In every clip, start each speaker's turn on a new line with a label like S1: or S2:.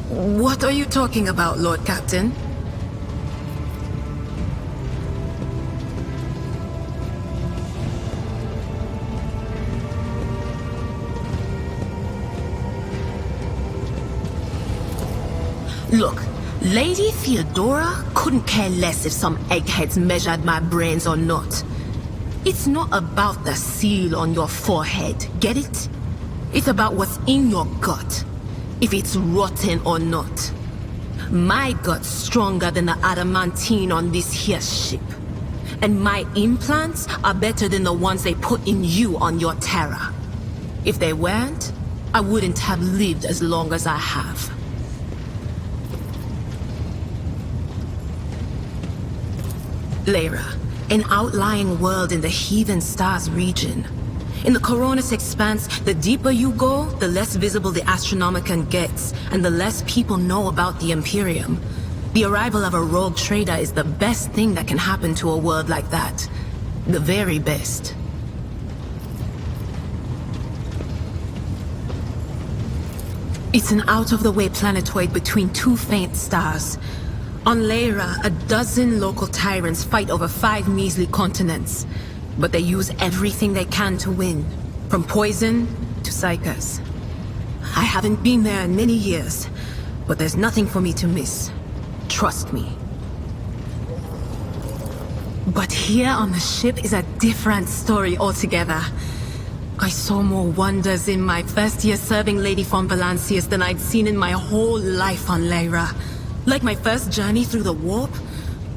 S1: What are you talking about, Lord Captain? Look, Lady Theodora couldn't care less if some eggheads measured my brains or not. It's not about the seal on your forehead, get it? It's about what's in your gut, if it's rotten or not. My gut's stronger than the adamantine on this here ship. And my implants are better than the ones they put in you on your Terra. If they weren't, I wouldn't have lived as long as I have. Lyra, an outlying world in the Heathen Stars region. In the Coronis Expanse, the deeper you go, the less visible the Astronomicon gets, and the less people know about the Imperium. The arrival of a rogue trader is the best thing that can happen to a world like that. The very best. It's an out-of-the-way planetoid between two faint stars. On Lyra, a dozen local tyrants fight over 5 measly continents. But they use everything they can to win, from poison to Psykers. I haven't been there in many years, but there's nothing for me to miss. Trust me. But here on the ship is a different story altogether. I saw more wonders in my first year serving Lady von Valancius than I'd seen in my whole life on Lyra. Like my first journey through the warp,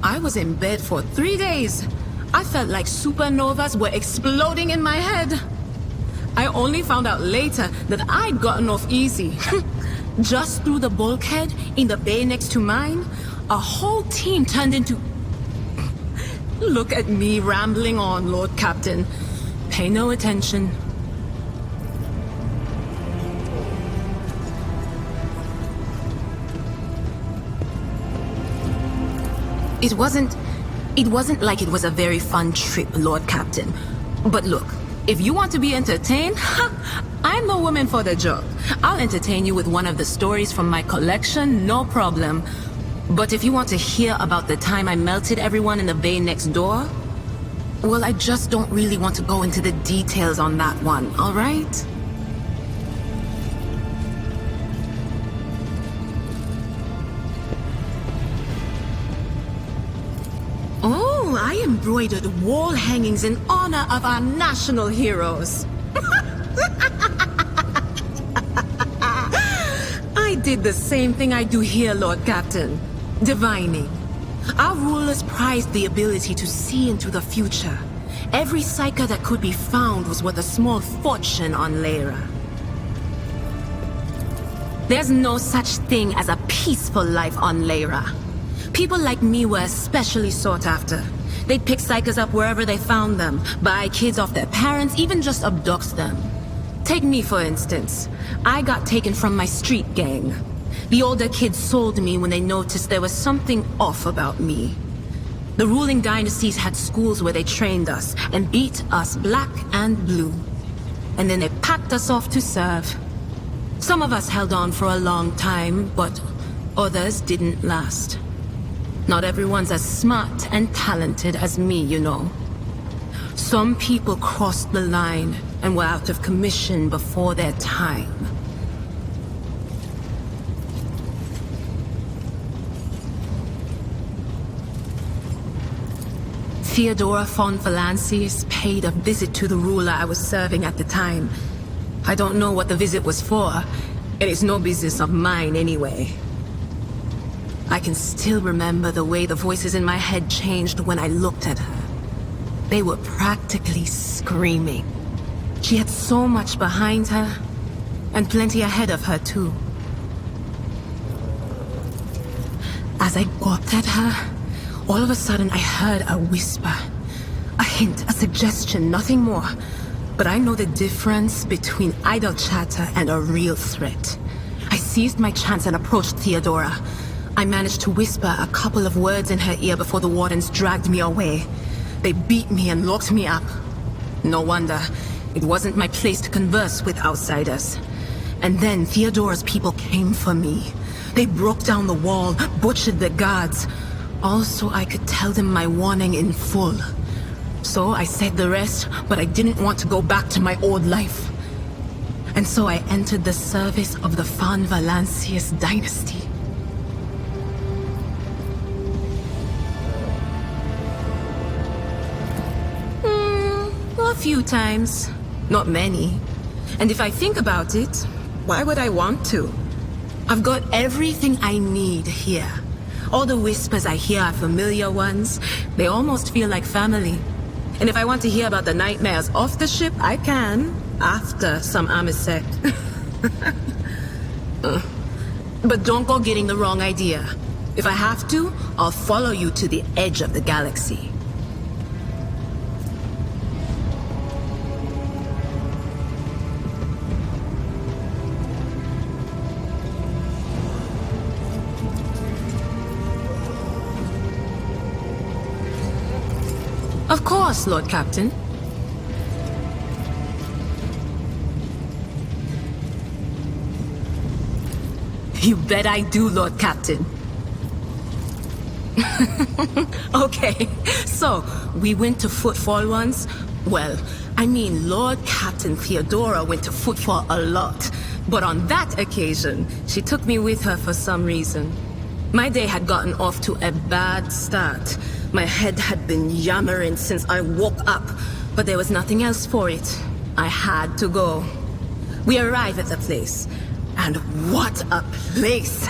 S1: I was in bed for 3 days. I felt like supernovas were exploding in my head. I only found out later that I'd gotten off easy. Just through the bulkhead in the bay next to mine, a whole team turned into... Look at me rambling on, Lord Captain. Pay no attention. It wasn't like it was a very fun trip, Lord Captain. But look, if you want to be entertained, I'm the woman for the job. I'll entertain you with one of the stories from my collection, no problem. But if you want to hear about the time I melted everyone in the bay next door, well, I just don't really want to go into the details on that one, all right? Oh, I embroidered wall hangings in honor of our national heroes. I did the same thing I do here, Lord Captain. Divining. Our rulers prized the ability to see into the future. Every Psyker that could be found was worth a small fortune on Lyra. There's no such thing as a peaceful life on Lyra. People like me were especially sought after. They'd pick Psykers up wherever they found them, buy kids off their parents, even just abduct them. Take me, for instance. I got taken from my street gang. The older kids sold me when they noticed there was something off about me. The ruling dynasties had schools where they trained us and beat us black and blue. And then they packed us off to serve. Some of us held on for a long time, but others didn't last. Not everyone's as smart and talented as me, you know. Some people crossed the line and were out of commission before their time. Theodora von Valancius paid a visit to the ruler I was serving at the time. I don't know what the visit was for, and it's no business of mine anyway. I can still remember the way the voices in my head changed when I looked at her. They were practically screaming. She had so much behind her, and plenty ahead of her too. As I gawped at her, all of a sudden I heard a whisper. A hint, a suggestion, nothing more. But I know the difference between idle chatter and a real threat. I seized my chance and approached Theodora. I managed to whisper a couple of words in her ear before the wardens dragged me away. They beat me and locked me up. No wonder. It wasn't my place to converse with outsiders. And then Theodora's people came for me. They broke down the wall, butchered the guards. Also, I could tell them my warning in full. So I said the rest, but I didn't want to go back to my old life. And so I entered the service of the von Valancius dynasty. A few times. Not many. And if I think about it, why would I want to? I've got everything I need here. All the whispers I hear are familiar ones. They almost feel like family. And if I want to hear about the nightmares off the ship, I can. After some amasec. But don't go getting the wrong idea. If I have to, I'll follow you to the edge of the galaxy. Of course, Lord Captain. You bet I do, Lord Captain. Okay, so we went to Footfall once. Well, I mean, Lord Captain Theodora went to Footfall a lot. But on that occasion, she took me with her for some reason. My day had gotten off to a bad start. My head had been yammering since I woke up, but there was nothing else for it. I had to go. We arrived at the place, and what a place!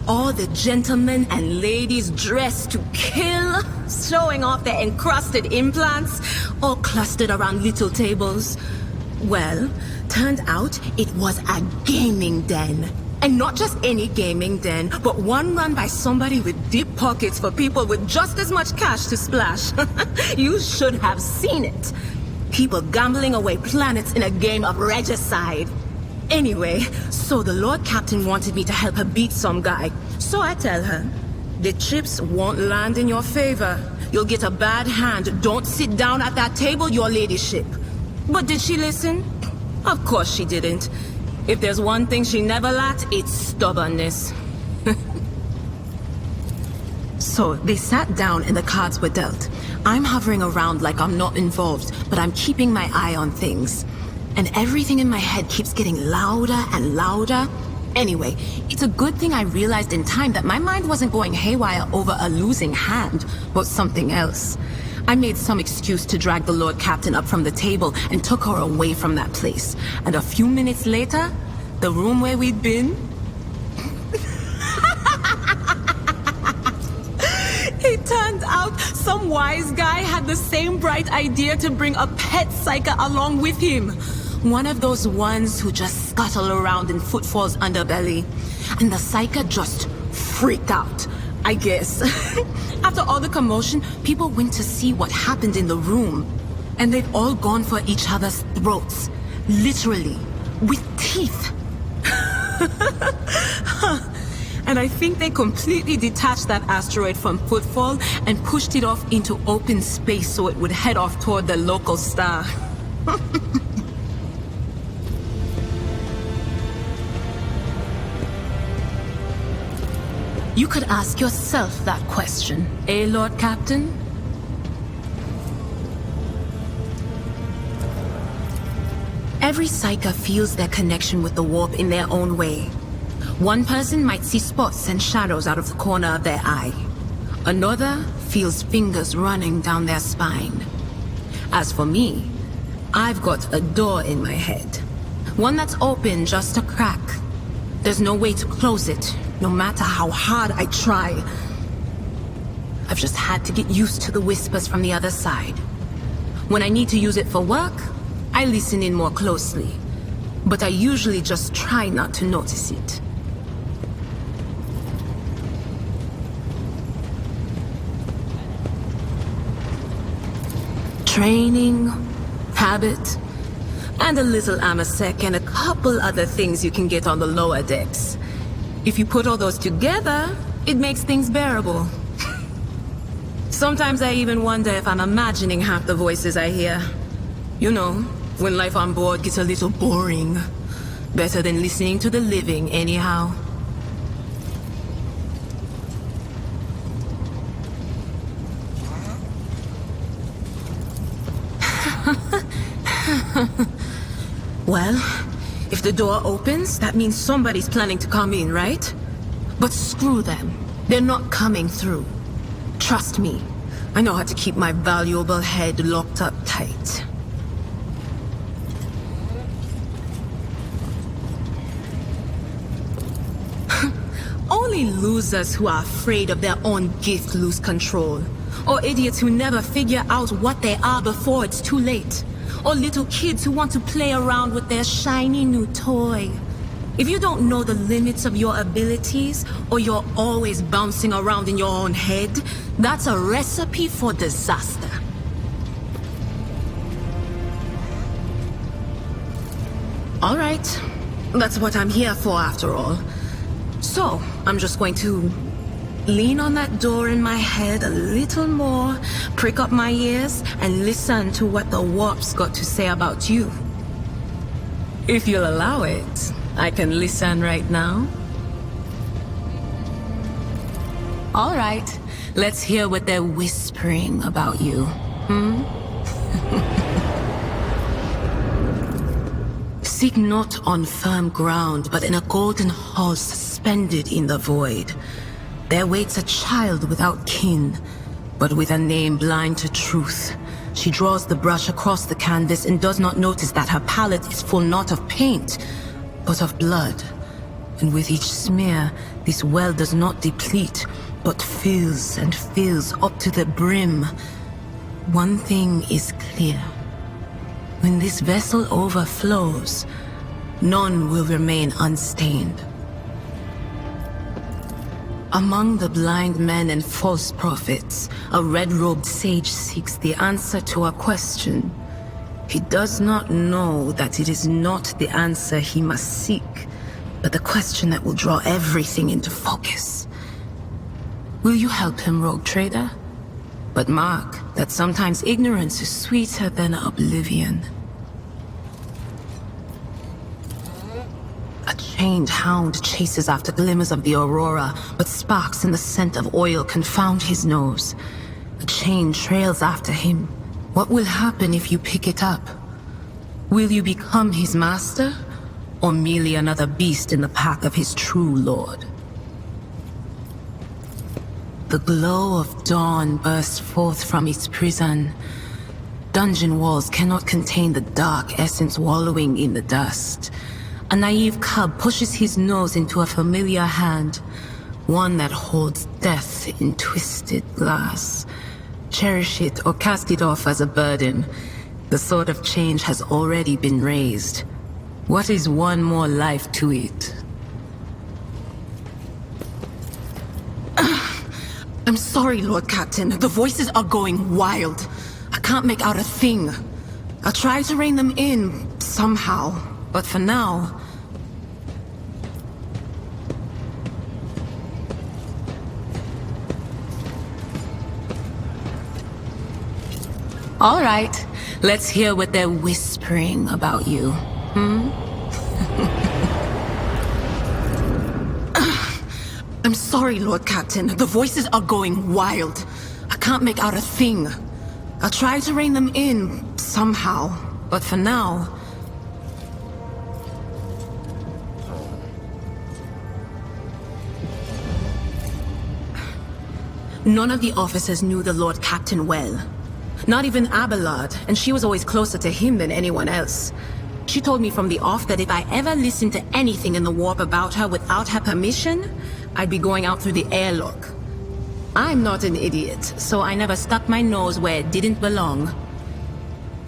S1: All the gentlemen and ladies dressed to kill, showing off their encrusted implants, all clustered around little tables. Well, turned out it was a gaming den. And not just any gaming den, but one run by somebody with deep pockets for people with just as much cash to splash. You should have seen it. People gambling away planets in a game of regicide. Anyway, so the Lord Captain wanted me to help her beat some guy. So I tell her, the chips won't land in your favor. You'll get a bad hand. Don't sit down at that table, your ladyship. But did she listen? Of course she didn't. If there's one thing she never lacked, it's stubbornness. So they sat down and the cards were dealt. I'm hovering around like I'm not involved, but I'm keeping my eye on things. And everything in my head keeps getting louder and louder. Anyway, it's a good thing I realized in time that my mind wasn't going haywire over a losing hand, but something else. I made some excuse to drag the Lord Captain up from the table and took her away from that place. And a few minutes later, the room where we'd been... It turned out some wise guy had the same bright idea to bring a pet Psyker along with him. One of those ones who just scuttle around in Footfall's underbelly. And the Psyker just freaked out, I guess. After all the commotion, people went to see what happened in the room. And they'd all gone for each other's throats. Literally. With teeth. And I think they completely detached that asteroid from Footfall and pushed it off into open space so it would head off toward the local star. You could ask yourself that question, eh, Lord Captain? Every Psyker feels their connection with the warp in their own way. One person might see spots and shadows out of the corner of their eye. Another feels fingers running down their spine. As for me, I've got a door in my head. One that's open just a crack. There's no way to close it, no matter how hard I try. I've just had to get used to the whispers from the other side. When I need to use it for work, I listen in more closely. But I usually just try not to notice it. Training, habit, and a little amasec and a couple other things you can get on the lower decks. If you put all those together, it makes things bearable. Sometimes I even wonder if I'm imagining half the voices I hear. You know, when life on board gets a little boring. Better than listening to the living, anyhow. Well, if the door opens, that means somebody's planning to come in, right? But screw them. They're not coming through. Trust me, I know how to keep my valuable head locked up tight. Only losers who are afraid of their own gift lose control. Or idiots who never figure out what they are before it's too late. Or little kids who want to play around with their shiny new toy. If you don't know the limits of your abilities, or you're always bouncing around in your own head, that's a recipe for disaster. All right, that's what I'm here for after all. So, I'm just going to lean on that door in my head a little more, prick up my ears, and listen to what the warp's got to say about you. If you'll allow it, I can listen right now. All right, let's hear what they're whispering about you, Seek not on firm ground, but in a golden hall suspended in the void. There waits a child without kin, but with a name blind to truth. She draws the brush across the canvas and does not notice that her palette is full not of paint, but of blood. And with each smear, this well does not deplete, but fills and fills up to the brim. One thing is clear. When this vessel overflows, none will remain unstained. Among the blind men and false prophets, a red-robed sage seeks the answer to a question. He does not know that it is not the answer he must seek, but the question that will draw everything into focus. Will you help him, rogue trader? But mark that sometimes ignorance is sweeter than oblivion. A chained hound chases after glimmers of the aurora, but sparks in the scent of oil confound his nose. A chain trails after him. What will happen if you pick it up? Will you become his master, or merely another beast in the pack of his true lord? The glow of dawn bursts forth from its prison. Dungeon walls cannot contain the dark essence wallowing in the dust. A naive cub pushes his nose into a familiar hand, one that holds death in twisted glass. Cherish it or cast it off as a burden. The sword of change has already been raised. What is one more life to it? I'm sorry, Lord Captain. The voices are going wild. I can't make out a thing. I'll try to rein them in, somehow. But for now... All right, let's hear what they're whispering about you, I'm sorry, Lord Captain. The voices are going wild. I can't make out a thing. I'll try to rein them in, somehow. But for now... None of the officers knew the Lord Captain well. Not even Abelard, and she was always closer to him than anyone else. She told me from the off that if I ever listened to anything in the warp about her without her permission, I'd be going out through the airlock. I'm not an idiot, so I never stuck my nose where it didn't belong.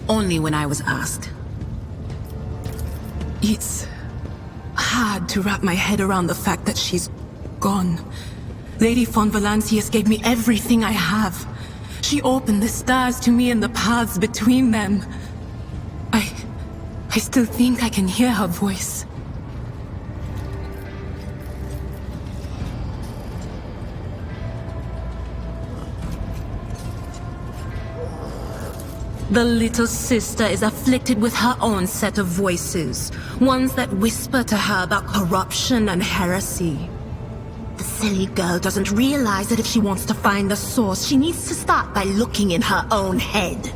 S1: Only when I was asked. It's hard to wrap my head around the fact that she's gone. Lady von Valancius gave me everything I have. She opened the stars to me and the paths between them. I still think I can hear her voice. The little sister is afflicted with her own set of voices, ones that whisper to her about corruption and heresy. The silly girl doesn't realize that if she wants to find the source, she needs to start by looking in her own head.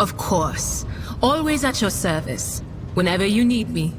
S1: Of course, always at your service, whenever you need me.